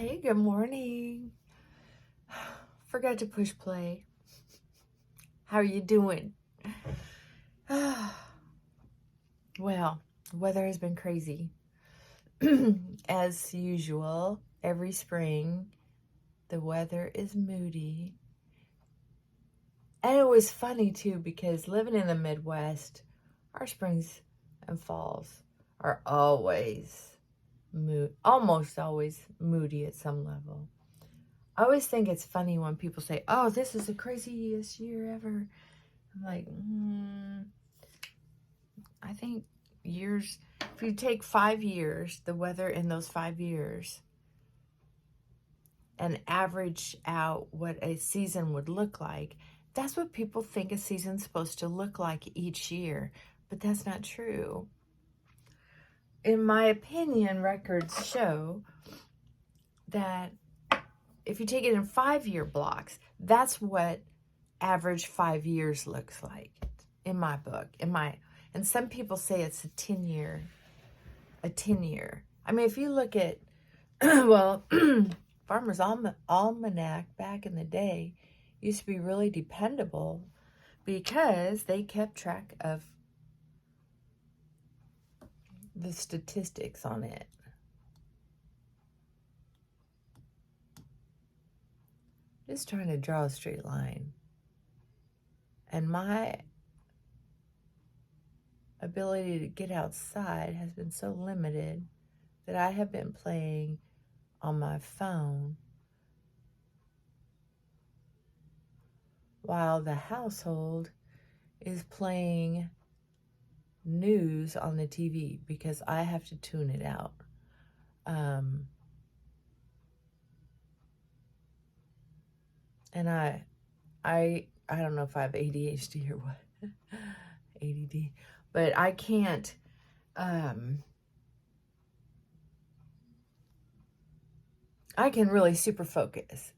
Hey, good morning. Forgot to push play. How are you doing? Well, the weather has been crazy. As usual, every spring, the weather is moody. And it was funny too, because living in the Midwest, our springs and falls are almost always moody at some level. I always think it's funny when people say, oh, this is the craziest year ever. I'm like, I think years, if you take 5 years, the weather in those 5 years, and average out what a season would look like, that's what people think a season's supposed to look like each year. But that's not true. In my opinion, records show that if you take it in 5-year blocks, that's what average 5 years looks like in my book. And some people say it's a 10-year. I mean, if you look at, well, Farmer's Almanac back in the day used to be really dependable because they kept track of the statistics on it. Just trying to draw a straight line. And my ability to get outside has been so limited that I have been playing on my phone while the household is playing news on the TV because I have to tune it out. And I don't know if I have ADHD or what, ADD, but I can't, I can really super focus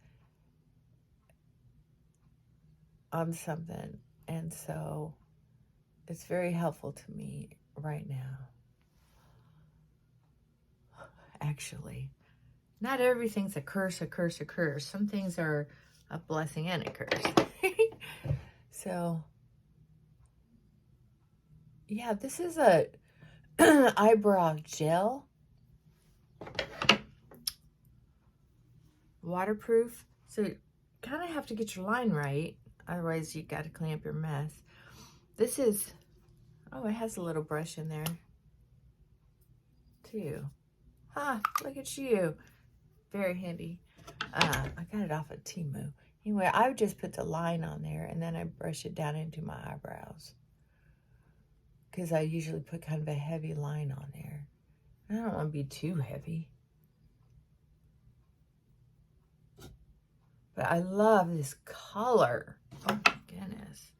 on something. And so it's very helpful to me right now. Actually, not everything's a curse. Some things are a blessing and a curse. So, yeah, this is a eyebrow gel. Waterproof. So you kind of have to get your line right. Otherwise, you got to clean up your mess. This is, oh, it has a little brush in there, too. Look at you. Very handy. I got it off of Temu. Anyway, I would just put the line on there and then I brush it down into my eyebrows. Because I usually put kind of a heavy line on there. I don't want to be too heavy. But I love this color. Oh my goodness.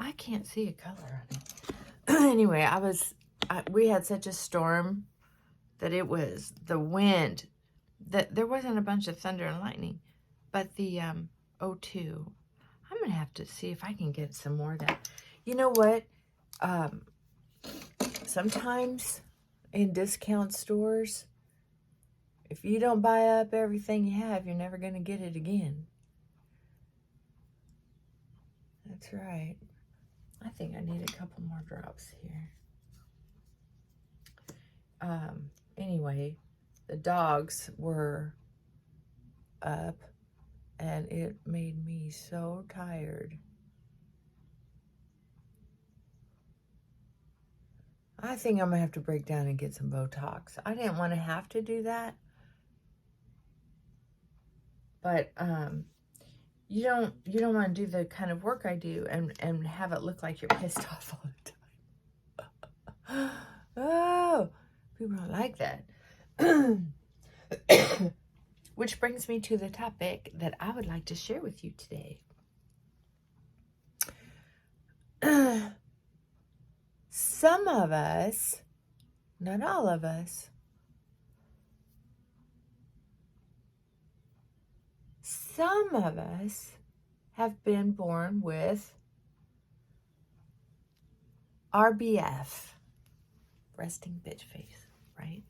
I can't see a color on it. Anyway, we had such a storm that it was the wind, that there wasn't a bunch of thunder and lightning, but the O2. I'm going to have to see if I can get some more of that. You know what? Sometimes in discount stores, if you don't buy up everything you have, you're never going to get it again. That's right. I think I need a couple more drops here. Anyway, the dogs were up and it made me so tired. I think I'm gonna have to break down and get some Botox. I didn't want to have to do that, but you don't want to do the kind of work I do and have it look like you're pissed off all the time. Oh, people don't like that. Which brings me to the topic that I would like to share with you today. Some of us, not all of us, some of us have been born with RBF, resting bitch face, right?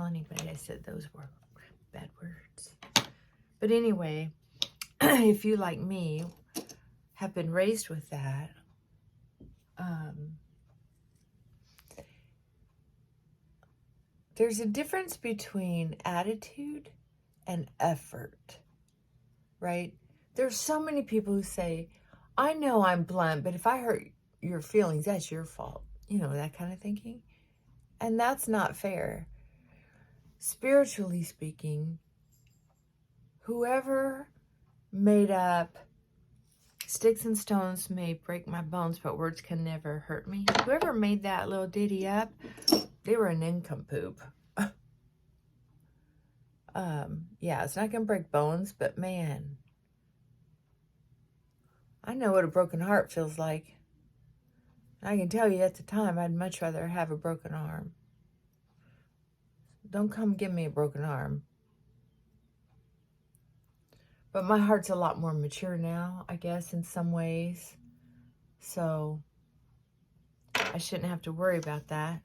tell anybody I said those were bad words. But anyway, if you, like me, have been raised with that, there's a difference between attitude and effort, right? There's so many people who say, I know I'm blunt, but if I hurt your feelings, that's your fault. You know, that kind of thinking. And that's not fair. Spiritually speaking, whoever made up sticks and stones may break my bones, but words can never hurt me. Whoever made that little ditty up, they were an nincompoop. Yeah, it's not going to break bones, but man, I know what a broken heart feels like. I can tell you at the time, I'd much rather have a broken arm. Don't come give me a broken arm. But my heart's a lot more mature now, I guess, in some ways. So I shouldn't have to worry about that.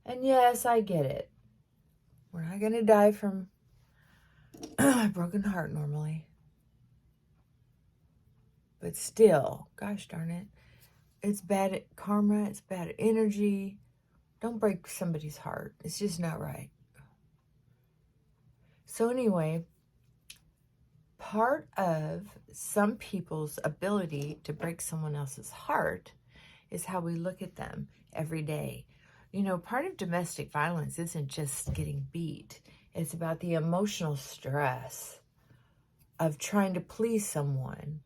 And yes, I get it. We're not going to die from a broken heart normally. But still, gosh darn it, it's bad karma, it's bad energy. Don't break somebody's heart. It's just not right. So anyway, part of some people's ability to break someone else's heart is how we look at them every day. You know, part of domestic violence isn't just getting beat. It's about the emotional stress of trying to please someone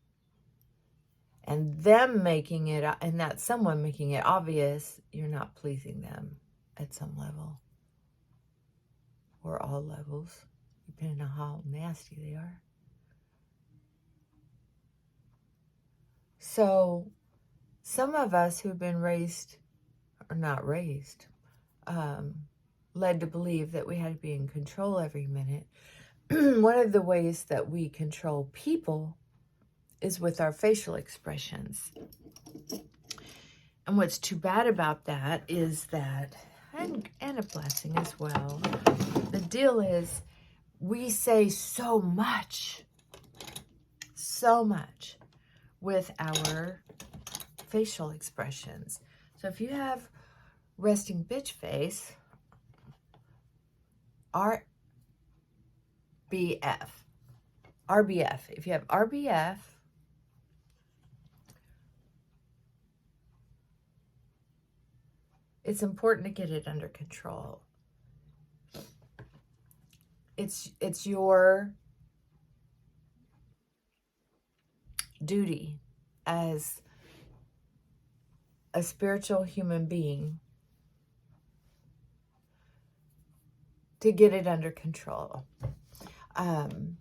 and them making it, and that someone making it obvious you're not pleasing them at some level or all levels, depending on how nasty they are. So some of us who've been raised, or not raised, led to believe that we had to be in control every minute. One of the ways that we control people is with our facial expressions. And what's too bad about that is that, and a blessing as well, the deal is we say so much with our facial expressions. So if you have resting bitch face, RBF, if you have RBF, it's important to get it under control. It's your duty as a spiritual human being to get it under control. Because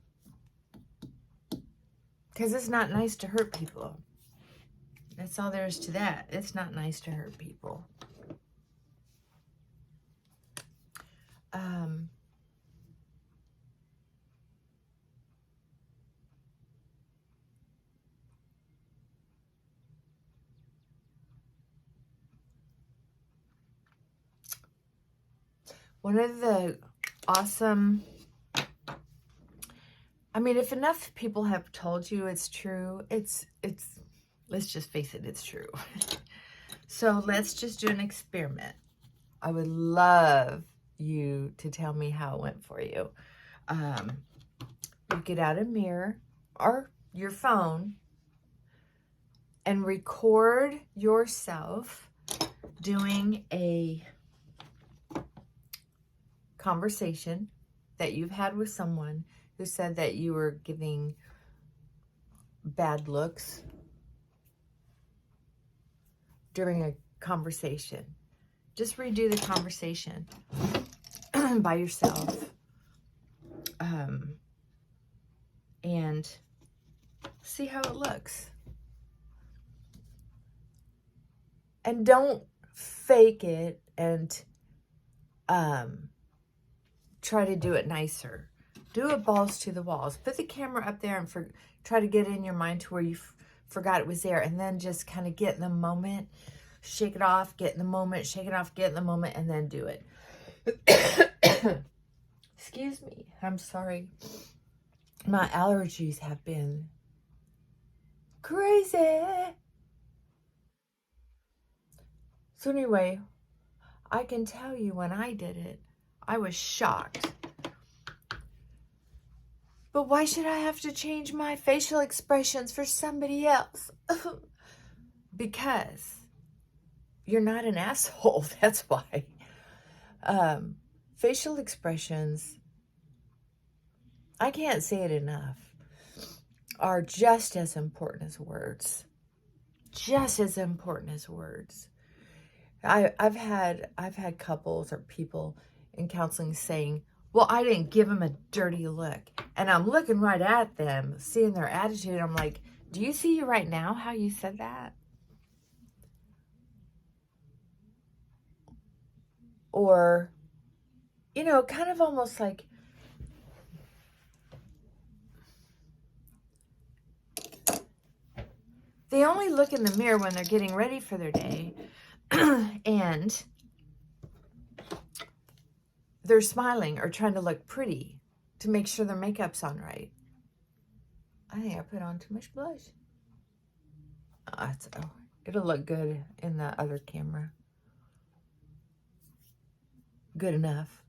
it's not nice to hurt people. That's all there is to that. It's not nice to hurt people. One of the awesome, I mean, if enough people have told you it's true, it's let's just face it, it's true. So let's just do an experiment. I would love you to tell me how it went for you. You get out a mirror or your phone and record yourself doing a conversation that you've had with someone who said that you were giving bad looks during a conversation. Just redo the conversation by yourself. And see how it looks. And don't fake it and try to do it nicer. Do it balls to the walls. Put the camera up there and try to get in your mind to where you forgot it was there, and then just kind of get in the moment. shake it off, get in the moment, shake it off, get in the moment, and then do it. Excuse me. I'm sorry. My allergies have been crazy. So anyway, I can tell you when I did it, I was shocked. But why should I have to change my facial expressions for somebody else? Because you're not an asshole. That's why. Facial expressions, I can't say it enough, are just as important as words. Just as important as words. I've had couples or people in counseling saying, well, I didn't give them a dirty look. And I'm looking right at them, seeing their attitude. I'm like, do you see you right now how you said that? Or, you know, kind of almost like, they only look in the mirror when they're getting ready for their day and they're smiling or trying to look pretty to make sure their makeup's on right. I think I put on too much blush. It'll look good in the other camera. Good enough.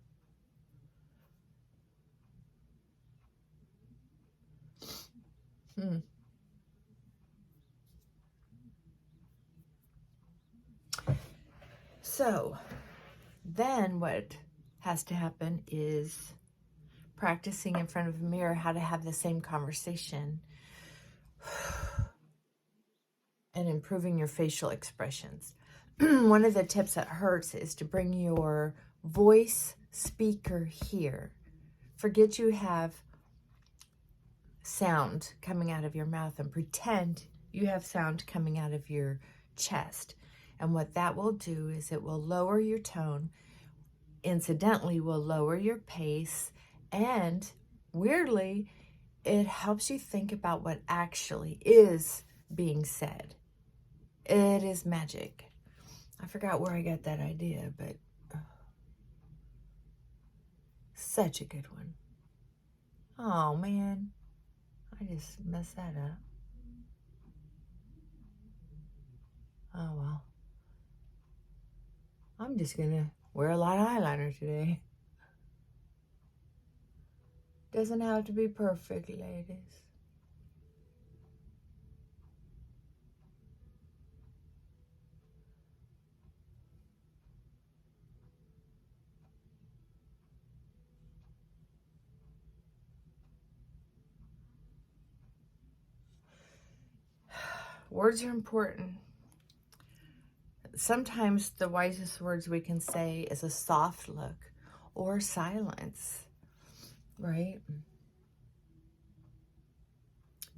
So then what has to happen is practicing in front of a mirror how to have the same conversation and improving your facial expressions. One of the tips that hurts is to bring your voice speaker here. Forget you have sound coming out of your mouth and pretend you have sound coming out of your chest. And what that will do is it will lower your tone, incidentally will lower your pace, and weirdly, it helps you think about what actually is being said. It is magic. I forgot where I got that idea, but such a good one. Oh man, I just messed that up. Oh well. I'm just gonna wear a lot of eyeliner today. Doesn't have to be perfect, ladies. Words are important. Sometimes the wisest words we can say is a soft look or silence, right?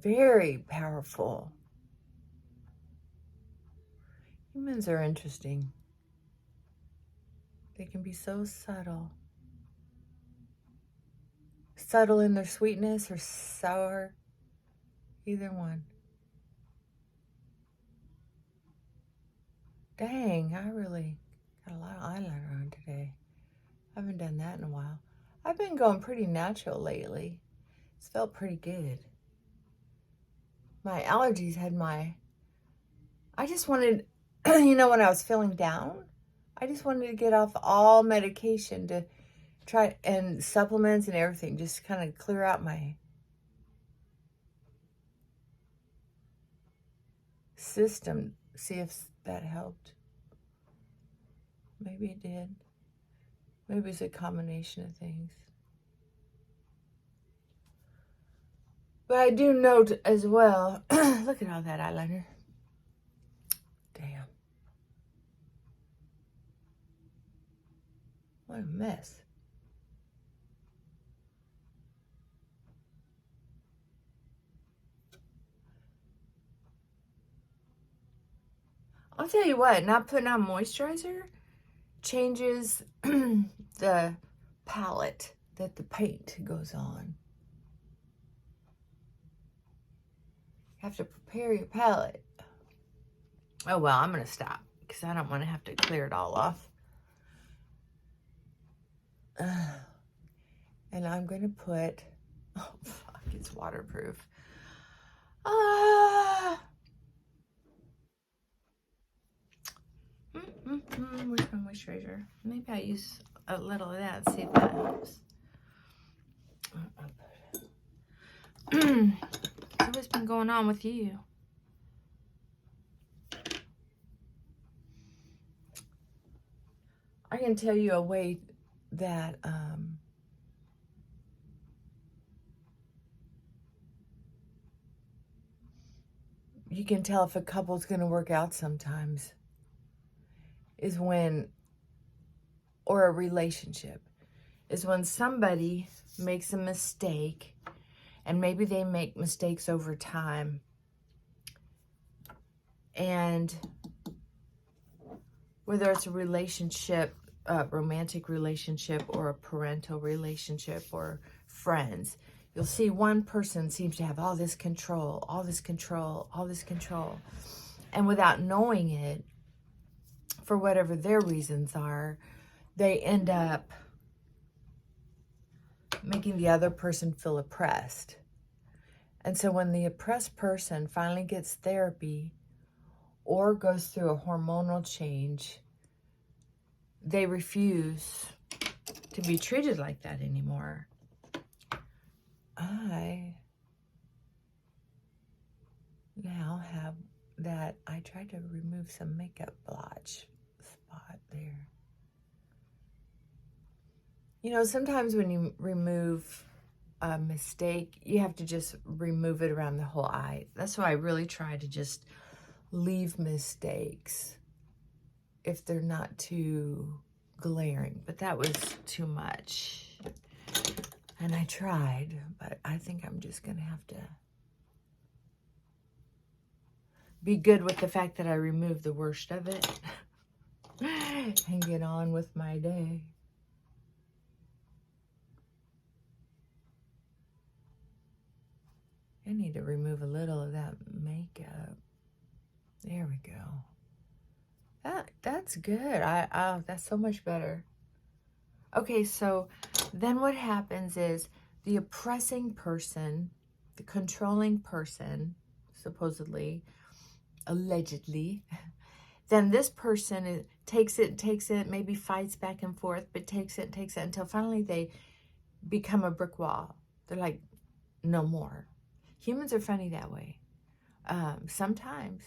Very powerful. Humans are interesting. They can be so subtle. Subtle in their sweetness or sour. Either one. Dang, I really got a lot of eyeliner on today. I haven't done that in a while. I've been going pretty natural lately. It's felt pretty good. My allergies had I just wanted, you know, when I was feeling down, I just wanted to get off all medication to try, and supplements and everything, just kind of clear out my system, see if that helped. Maybe it did. Maybe it's a combination of things. But I do note as well, look at all that eyeliner. Damn. What a mess. I'll tell you what, not putting on moisturizer changes the palette that the paint goes on. You have to prepare your palette. Oh well, I'm gonna stop because I don't want to have to clear it all off. And I'm going to put, oh, fuck, it's waterproof. Where's my moisturizer? Maybe I use a little of that and see if that helps. So what's been going on with you? I can tell you a way that you can tell if a couple's going to work out sometimes is when, or a relationship, is when somebody makes a mistake, and maybe they make mistakes over time, and whether it's a relationship, a romantic relationship, or a parental relationship, or friends, you'll see one person seems to have all this control, all this control, all this control. And without knowing it, for whatever their reasons are, they end up making the other person feel oppressed. And so when the oppressed person finally gets therapy or goes through a hormonal change, they refuse to be treated like that anymore. I now have that. I tried to remove some makeup blotch spot there. You know, sometimes when you remove a mistake, you have to just remove it around the whole eye. That's why I really try to just leave mistakes if they're not too glaring. But that was too much. And I tried, but I think I'm just going to have to be good with the fact that I removed the worst of it and get on with my day. I need to remove a little of that makeup. There we go. That's good. That's so much better. Okay, so then what happens is the oppressing person, the controlling person, supposedly, allegedly, then this person takes it, maybe fights back and forth, but takes it until finally they become a brick wall. They're like, no more. Humans are funny that way. Sometimes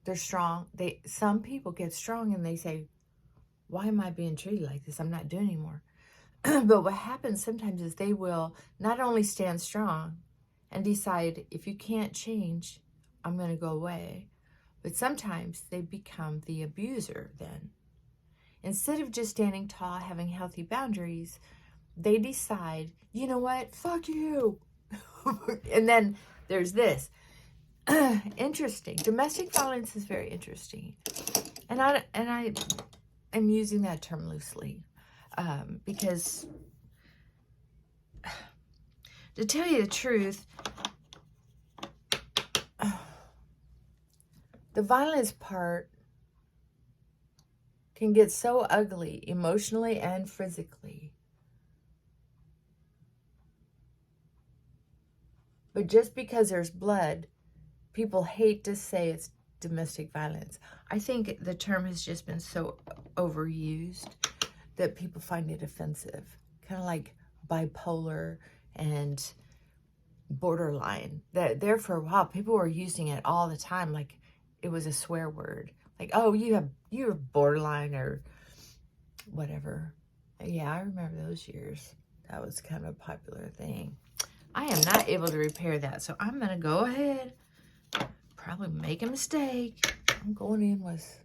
they're strong. Some people get strong and they say, why am I being treated like this? I'm not doing anymore. But what happens sometimes is they will not only stand strong and decide, if you can't change, I'm going to go away. But sometimes they become the abuser then. Instead of just standing tall, having healthy boundaries, they decide, you know what? Fuck you. And then there's this. Interesting. Domestic violence is very interesting. And I am using that term loosely. Because to tell you the truth, the violence part can get so ugly emotionally and physically. But just because there's blood, people hate to say it's domestic violence. I think the term has just been so overused that people find it offensive. Kind of like bipolar and borderline. There for a while, people were using it all the time like it was a swear word. Like, oh, you're borderline or whatever. Yeah, I remember those years. That was kind of a popular thing. I am not able to repair that, so I'm going to go ahead. Probably make a mistake. I'm going in with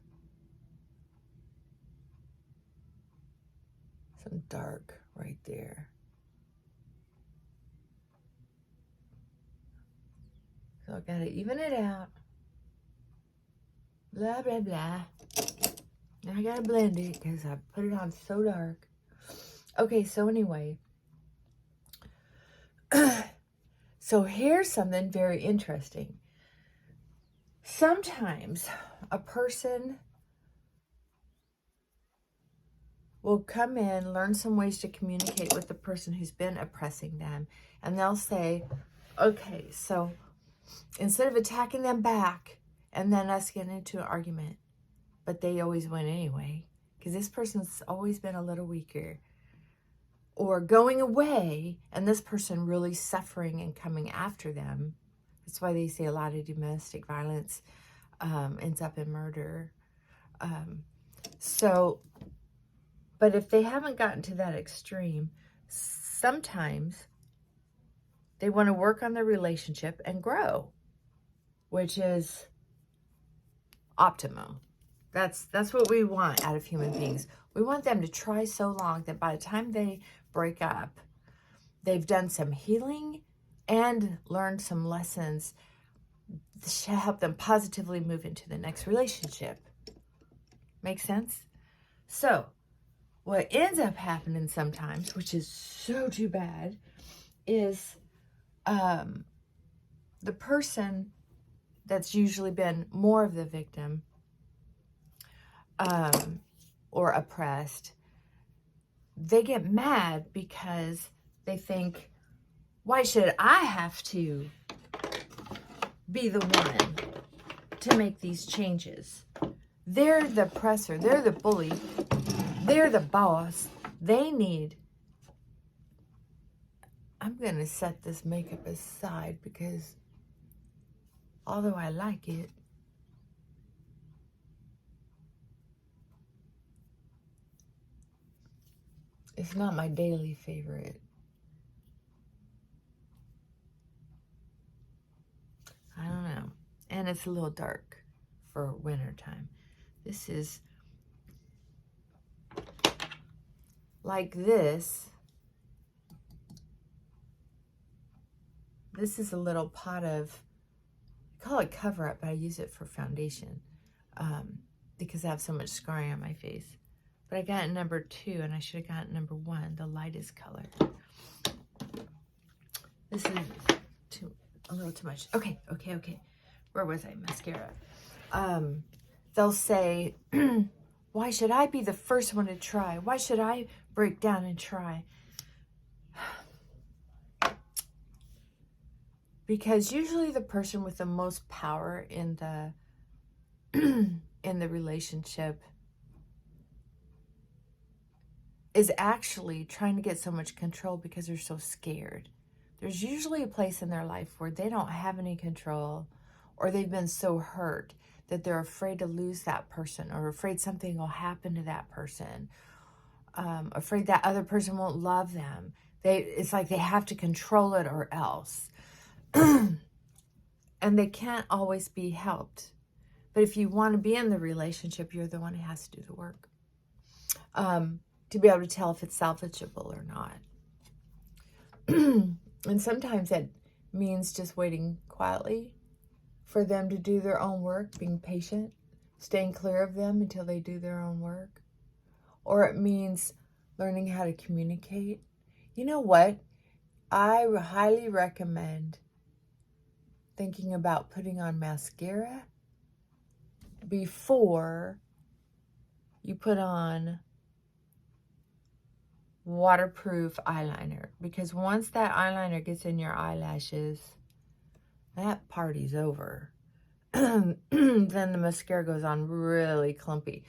some dark right there. So I got to even it out. Blah, blah, blah. And I got to blend it because I put it on so dark. Okay, so anyway. So here's something very interesting. Sometimes a person will come in, learn some ways to communicate with the person who's been oppressing them. And they'll say, okay, so instead of attacking them back and then us getting into an argument, but they always win anyway, because this person's always been a little weaker, or going away and this person really suffering and coming after them. That's why they say a lot of domestic violence ends up in murder. But if they haven't gotten to that extreme, sometimes they want to work on their relationship and grow, which is optimum. That's what we want out of human beings. We want them to try so long that by the time they break up, they've done some healing and learned some lessons to help them positively move into the next relationship. Make sense? So, what ends up happening sometimes, which is so too bad, is the person that's usually been more of the victim or oppressed, they get mad because they think, why should I have to be the one to make these changes? They're the oppressor, they're the bully, they're the boss. They need... I'm going to set this makeup aside because although I like it, it's not my daily favorite. I don't know. And it's a little dark for winter time. This is like this. This is a little pot of, I call it cover up, but I use it for foundation because I have so much scarring on my face. But I got number 2 and I should have gotten number 1, the lightest color. This is a little too much. Okay. Where was I? Mascara. They'll say, why should I be the first one to try? Why should I break down and try? Because usually the person with the most power in the in the relationship is actually trying to get so much control because they're so scared. There's usually a place in their life where they don't have any control, or they've been so hurt that they're afraid to lose that person, or afraid something will happen to that person, afraid that other person won't love them. It's like they have to control it or else. And they can't always be helped. But if you want to be in the relationship, you're the one who has to do the work. To be able to tell if it's salvageable or not. And sometimes that means just waiting quietly for them to do their own work, being patient, staying clear of them until they do their own work. Or it means learning how to communicate. You know what? I highly recommend thinking about putting on mascara before you put on waterproof eyeliner, because once that eyeliner gets in your eyelashes, that party's over. Then the mascara goes on really clumpy,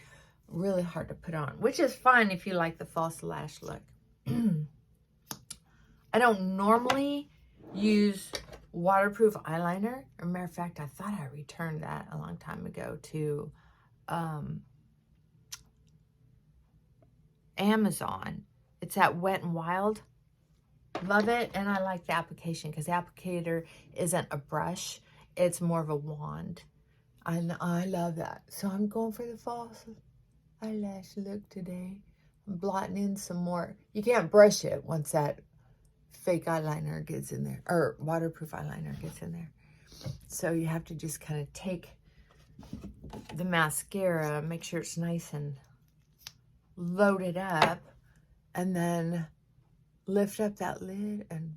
really hard to put on, which is fine if you like the false lash look. I don't normally use waterproof eyeliner. As a matter of fact, I thought I returned that a long time ago to Amazon. It's at Wet n Wild. Love it. And I like the application because the applicator isn't a brush. It's more of a wand. I love that. So I'm going for the false eyelash look today. I'm blotting in some more. You can't brush it once that fake eyeliner gets in there, or waterproof eyeliner gets in there. So you have to just kind of take the mascara, make sure it's nice and loaded up, and then lift up that lid and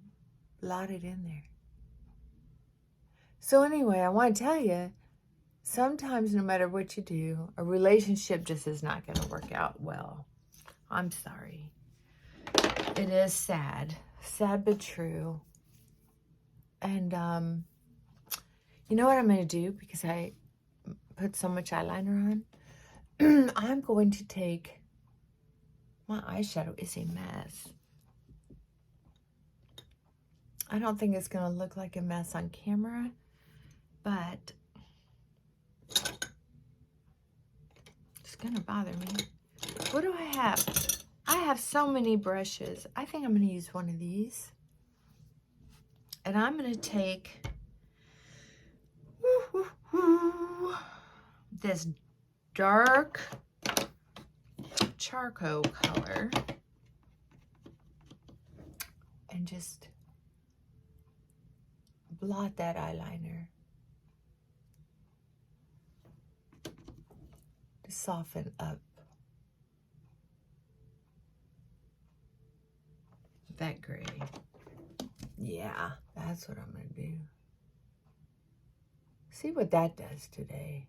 blot it in there. So anyway, I want to tell you, sometimes no matter what you do, a relationship just is not going to work out well. I'm sorry. It is sad. Sad but true. And, you know what I'm going to do? Because I put so much eyeliner on. I'm going to take... My eyeshadow is a mess. I don't think it's going to look like a mess on camera, but it's going to bother me. What do I have? I have so many brushes. I think I'm going to use one of these. And I'm going to take this dark charcoal color and just blot that eyeliner to soften up that gray. Yeah, that's what I'm going to do. See what that does today.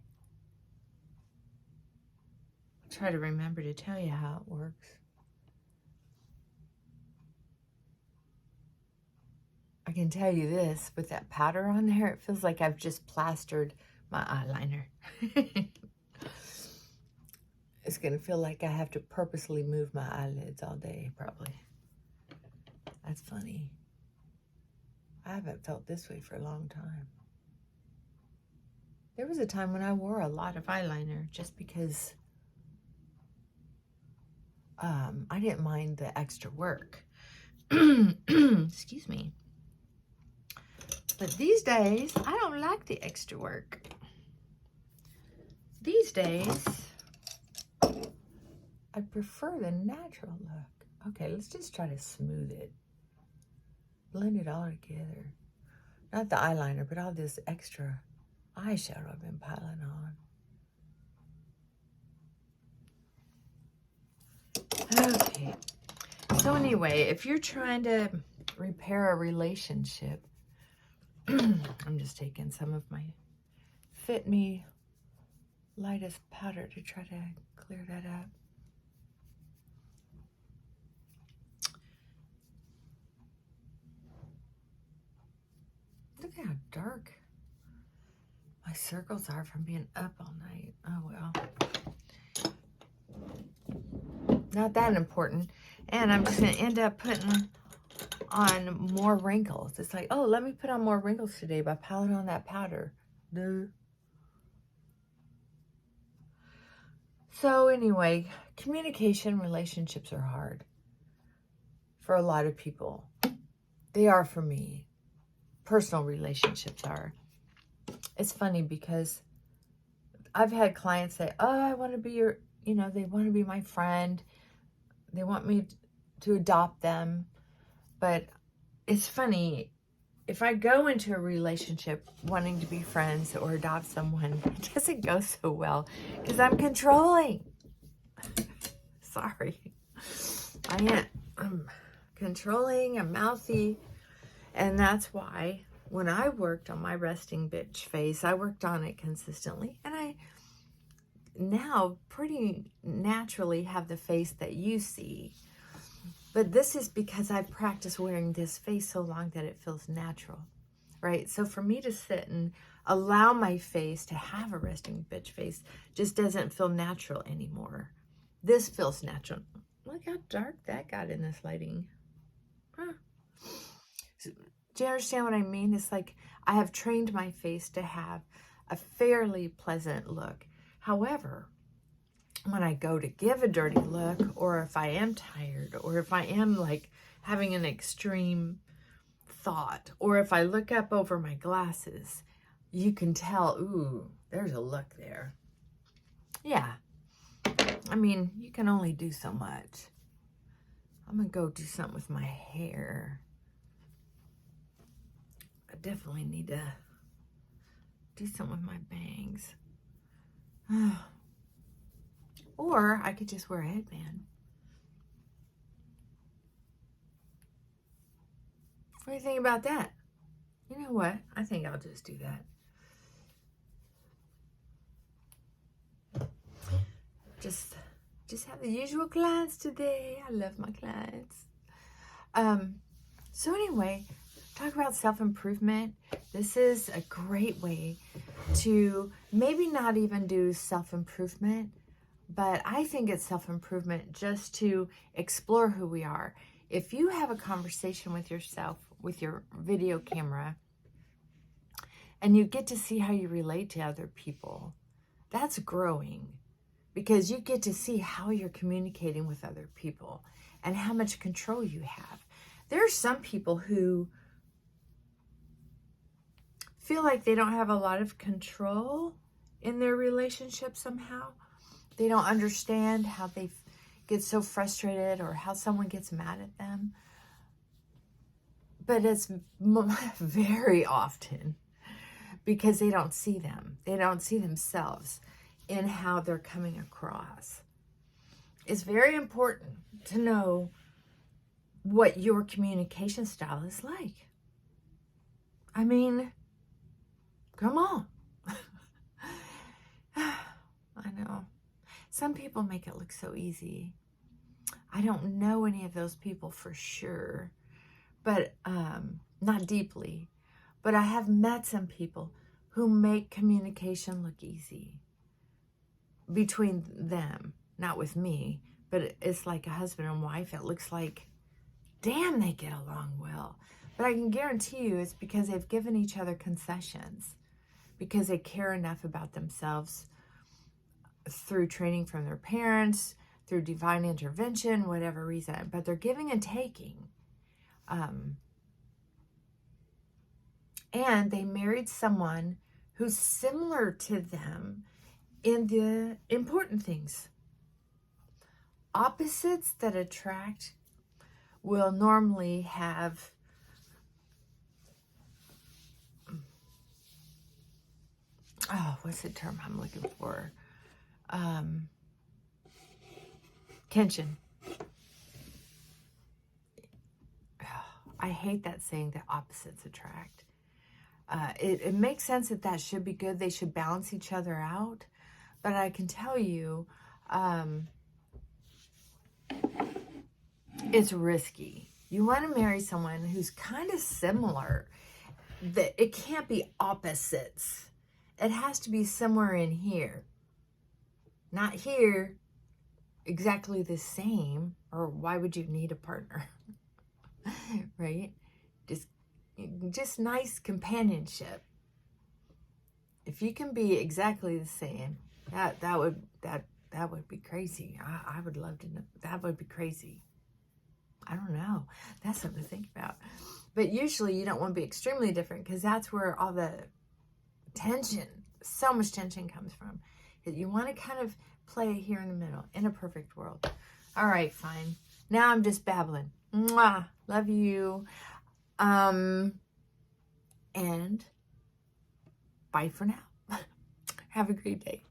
I'll try to remember to tell you how it works. I can tell you this, with that powder on there, it feels like I've just plastered my eyeliner. It's going to feel like I have to purposely move my eyelids all day, probably. That's funny. I haven't felt this way for a long time. There was a time when I wore a lot of eyeliner just because I didn't mind the extra work. Excuse me. But these days, I don't like the extra work. These days, I prefer the natural look. Okay, let's just try to smooth it. Blend it all together. Not the eyeliner, but all this extra eyeshadow I've been piling on. Okay. So anyway, if you're trying to repair a relationship, I'm just taking some of my Fit Me lightest powder to try to clear that up. Look how dark my circles are from being up all night. Oh well. Not that important. And I'm just going to end up putting on more wrinkles. It's like, oh, let me put on more wrinkles today by piling on that powder. Duh. So anyway, communication relationships are hard for a lot of people. They are for me. Personal relationships are. It's funny because I've had clients say, oh, I want to be your, they want to be my friend. They want me to adopt them. But it's funny, if I go into a relationship wanting to be friends or adopt someone, it doesn't go so well because I'm controlling. Sorry. I'm controlling, I'm mouthy. And that's why when I worked on my resting bitch face, I worked on it consistently. And I now pretty naturally have the face that you see. But this is because I've practiced wearing this face so long that it feels natural, right? So for me to sit and allow my face to have a resting bitch face just doesn't feel natural anymore. This feels natural. Look how dark that got in this lighting. Huh. So, do you understand what I mean? It's like I have trained my face to have a fairly pleasant look. However, when I go to give a dirty look, or if I am tired, or if I am like having an extreme thought, or if I look up over my glasses, you can tell, ooh, there's a look there. Yeah. I mean, you can only do so much. I'm going to go do something with my hair. I definitely need to do something with my bangs. Or I could just wear a headband. What do you think about that? You know what? I think I'll just do that. Just just have the usual clients today. I love my clients. So anyway, talk about self-improvement. This is a great way to maybe not even do self-improvement, but I think it's self-improvement just to explore who we are. If you have a conversation with yourself with your video camera and you get to see how you relate to other people, that's growing, because you get to see how you're communicating with other people and how much control you have. There are some people who feel like they don't have a lot of control in their relationship somehow. They don't understand how they get so frustrated or how someone gets mad at them. But it's very often because they don't see them. They don't see themselves in how they're coming across. It's very important to know what your communication style is like. I mean, come on. I know. Some people make it look so easy. I don't know any of those people for sure, but not deeply. But I have met some people who make communication look easy between them, not with me, but it's like a husband and wife. It looks like, damn, they get along well. But I can guarantee you it's because they've given each other concessions, because they care enough about themselves through training from their parents, through divine intervention, whatever reason. But they're giving and taking. And they married someone who's similar to them in the important things. Opposites that attract will normally have what's the term I'm looking for? Tension. I hate that saying that opposites attract. It makes sense that should be good. They should balance each other out. But I can tell you, it's risky. You want to marry someone who's kind of similar. It can't be opposites. It has to be somewhere in here. Not here, exactly the same, or why would you need a partner? Right? Just nice companionship. If you can be exactly the same, that would be crazy. I would love to know. That would be crazy. I don't know. That's something to think about. But usually you don't want to be extremely different, because that's where all the tension, so much tension comes from. You want to kind of play here in the middle, in a perfect world. All right, fine. Now I'm just babbling. Mwah. Love you. And bye for now. Have a great day.